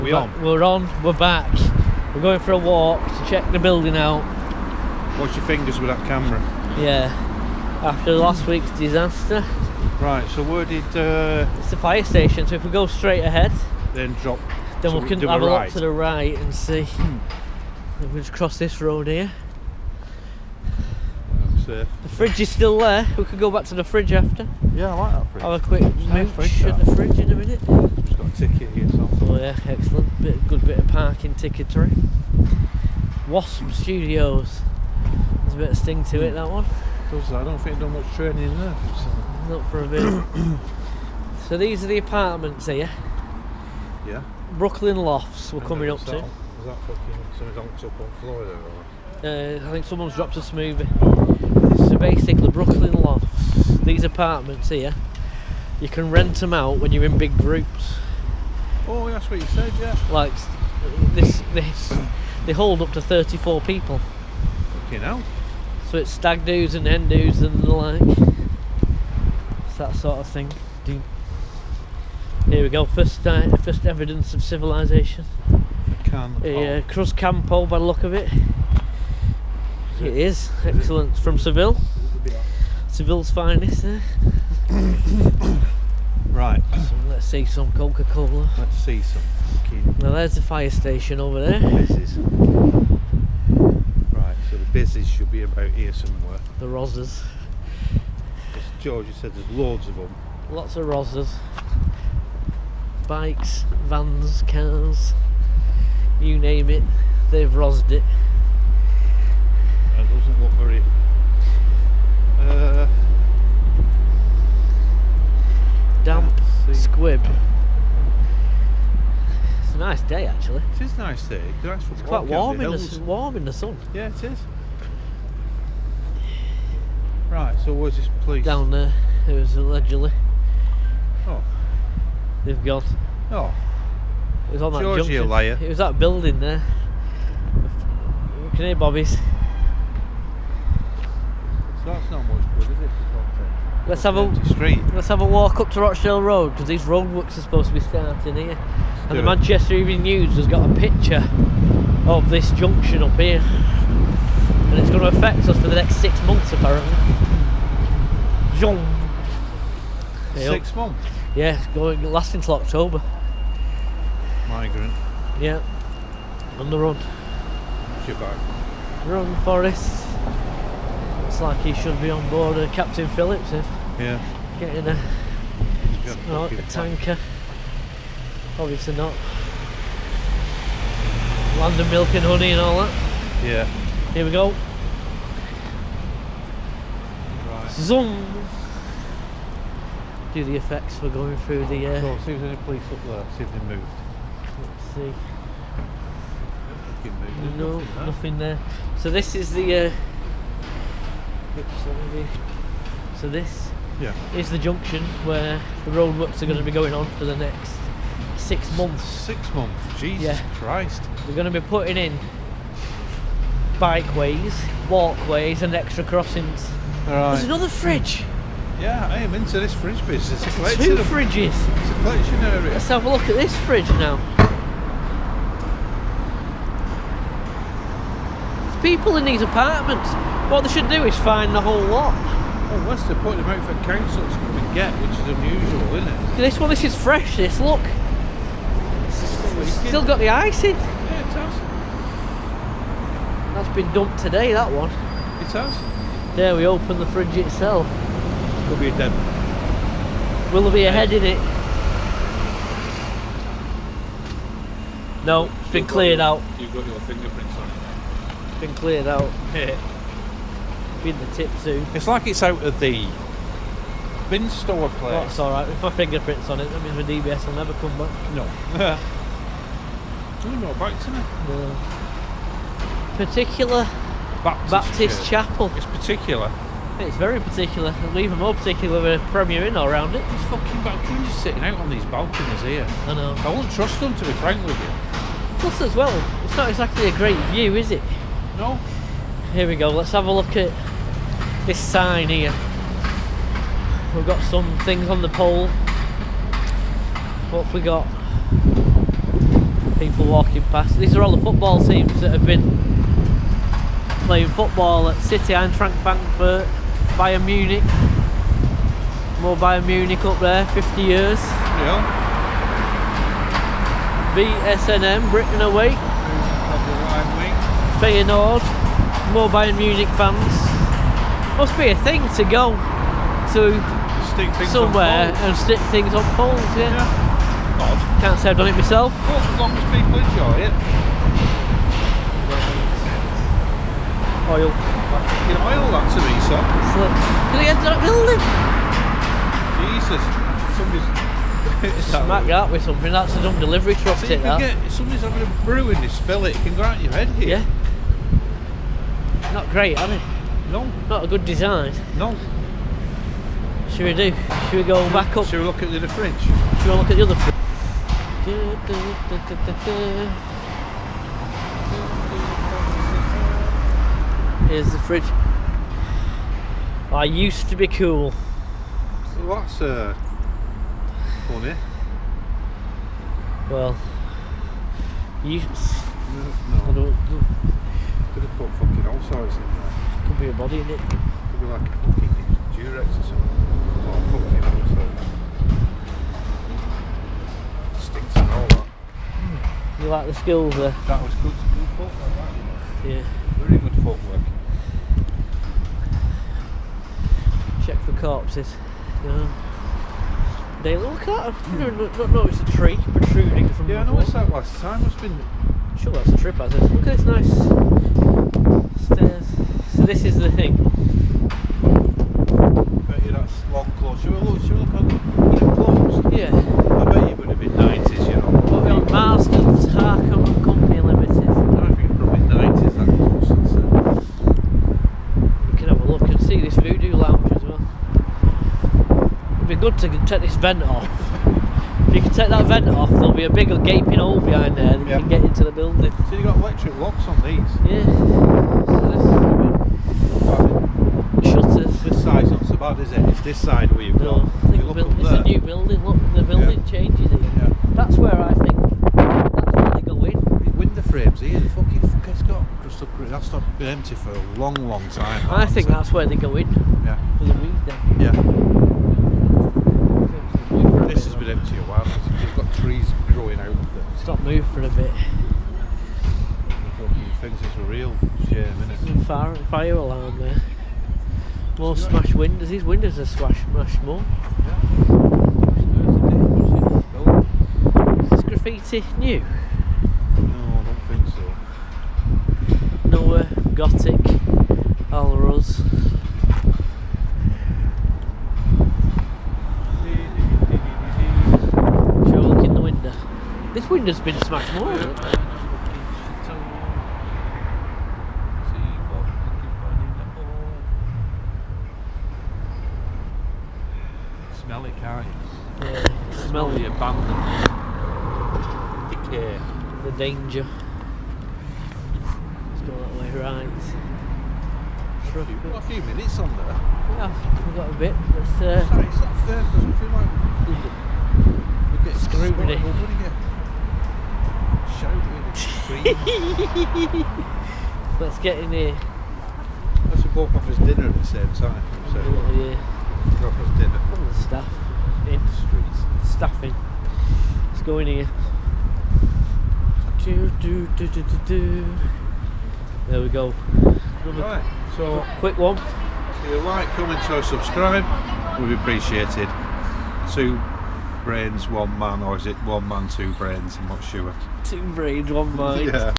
We're on, we're back. We're going for a walk to check the building out. Wash your fingers with that camera. Yeah, after last week's disaster. Right, so where did... It's the fire station, so if we go straight ahead, then drop... then so we can do have a right. look to the right and see. We'll just cross this road here. The fridge is still there. We could go back to the fridge after. Yeah, I like that fridge. Have a quick nice mooch at the fridge in a minute. Just got a ticket here, so. Oh yeah, excellent. Good bit of parking ticketry. Wasp Studios. There's a bit of sting to it, that one. I don't think I've done much training in there. So. Not for a bit. So these are the apartments here. Yeah. Brooklyn Lofts we're coming up to. Is that fucking something honked up on Florida or? I think someone's dropped a smoothie. So basically Brooklyn Lofts, these apartments here, you can rent them out when you're in big groups. Oh, that's what you said, yeah. Like this they hold up to 34 people. Fucking hell. So it's stag do's and hen do's and the like. It's that sort of thing. Here we go, first evidence of civilization. Cruz Campo by the look of it. It is, excellent. From Seville. Seville's finest there. Right. So let's see some Coca-Cola. Let's see some. Now there's the fire station over there. Business. Right, so the business should be about here somewhere. The Rosas. As Georgie said, there's loads of them. Lots of Rosas. Bikes, vans, cars, you name it, they've rozzed it. That doesn't look very... damp squib. It's a nice day actually. It is a nice day. It's quite warm in the sun. Yeah, it is. Right, so where's this police? Down there, it was allegedly. Oh. They've gone. Oh. It was on that Georgie, junction. a liar. It was that building there. You can hear Bobby's. So that's not much good, is it? Let's have a walk up to Rochdale Road because these roadworks are supposed to be starting here. And the Manchester Evening News has got a picture of this junction up here, and it's going to affect us for the next 6 months apparently. 6 months? Yeah, it's lasting till October. Migrant. Yeah. On the run. Shitbag. Run, Forrest. Looks like he should be on board Captain Phillips if getting a tanker. Obviously not. Land of milk and honey and all that. Yeah. Here we go. Right. Zoom. Do the effects for going through the... So see if there's any police up there, see if they moved. Let's see. Moved. No, nothing there. So this is the... so this is the junction where the roadworks are going to be going on for the next 6 months. 6 months? Jesus Christ. They're going to be putting in bikeways, walkways and extra crossings. Right. There's another fridge. Yeah, I am into this fridge business. Two fridges. It's a collection area. Let's have a look at this fridge now. There's people in these apartments. What they should do is find the whole lot. Oh, unless they're putting them out for council to come and get, which is unusual, isn't it? This one, this is fresh, this, look. Still got the ice in. Yeah, it has. That's been dumped today, that one. It has. There we open the fridge itself. Could be a dead. Will there be a head in it? No, it's been cleared out. You've got your fingerprints on it. It's been cleared out. Yeah. Be in the tip soon. It's like it's out of the bin store place. Oh, it's alright, with my fingerprints on it, that means my DBS will never come back. No. No back to me. No. Particular Baptist Chapel. It's particular. It's very particular. It'll be even more particular with a Premier Inn all around it. These fucking balconies just sitting out on these balconies here. I know. I won't trust them, to be frank with you. Plus as well, it's not exactly a great view, is it? No. Here we go, let's have a look at this sign here. We've got some things on the pole. What have we got? walking past. These are all the football teams that have been playing football at City, Eintracht Frankfurt, Bayern Munich. More Bayern Munich up there, 50 years. Yeah. BSNM, Britain away. Feyenoord, more Bayern Munich fans. Must be a thing to go to somewhere and stick things on poles, yeah. Odd. Can't say I've done it myself. Well, as long as people enjoy it. Oil. Fucking oil, that to me, son. Can I get to that building? Jesus. Somebody's... Smack that with something, that's a dumb delivery truck, So take that. if somebody's having a brew and they spill it, it can go out your head here. Yeah. Not great, are they? No. Not a good design. No. Should we do? Should we go back up? Should we look at the other fridge? Should we look at the other fridge? Here's the fridge. I used to be cool. Well, that's funny. Well, you. No. I don't, Could have put fucking all sorts in there. could be a body in it. Could be like a fucking Durex or something. Oh, fucking all sorts. Stinks and all that. You like the skills there? That was good footwork, that, you know. Yeah. Very good footwork. Check for corpses. No. They look at it. No, it's a tree protruding from Yeah, I the noticed that last time. Must have been. Sure, that's a trip, has it? Look at this nice stairs. So this is the thing. Bet you that's long close. Should we look on when it closed? Yeah. I bet you would have been 90s, you know. What we on Marston's Harkham Company Limited. I think it's probably 90s that close. We can have a look and see this voodoo lounge as well. It'd be good to take this vent off. If you can take that vent off, there'll be a big gaping hole behind there that you can get into the building. So you got electric locks on these? Yeah. So shutters. This side's not so bad, is it? It's this side where you've No, got. I think You look up it's there. a new building. Look, the building changes it. Yeah. That's where I think. That's where they go in. These window frames here, the fucking fuck it's got. That's not been empty for a long, long time. I think that's where they go in Yeah. for the weekday. Yeah. This has been empty a while. You've got trees growing out of it. Stop moving for a bit. Fucking things is a real shame, innit? Some fire alarm there. More smashed windows. These windows are smashed more. Is this graffiti new? No, I don't think so. Nowhere. Gothic. All Rose. Shall we look in the window? This window's been smashed more, hasn't it? Smell it, can't you? Yeah. Smell the abandonment, decay. the danger. Let's go that way, right. We've got a few minutes on there. Yeah, we've got a bit. Let's Sorry, it's not fair because we feel like we get Scrutiny. Shouting, let's get in here. Let's both have us dinner at the same time. So Yeah. drop us dinner. All the staff in. Streets. Staff in. Let's go in here. There we go. Another Right, so quick one. if you like, comment, or subscribe, would be appreciated. 2 brains, 1 man, or is it 1 man, 2 brains? I'm not sure. 2 brains, 1 mind. Yeah.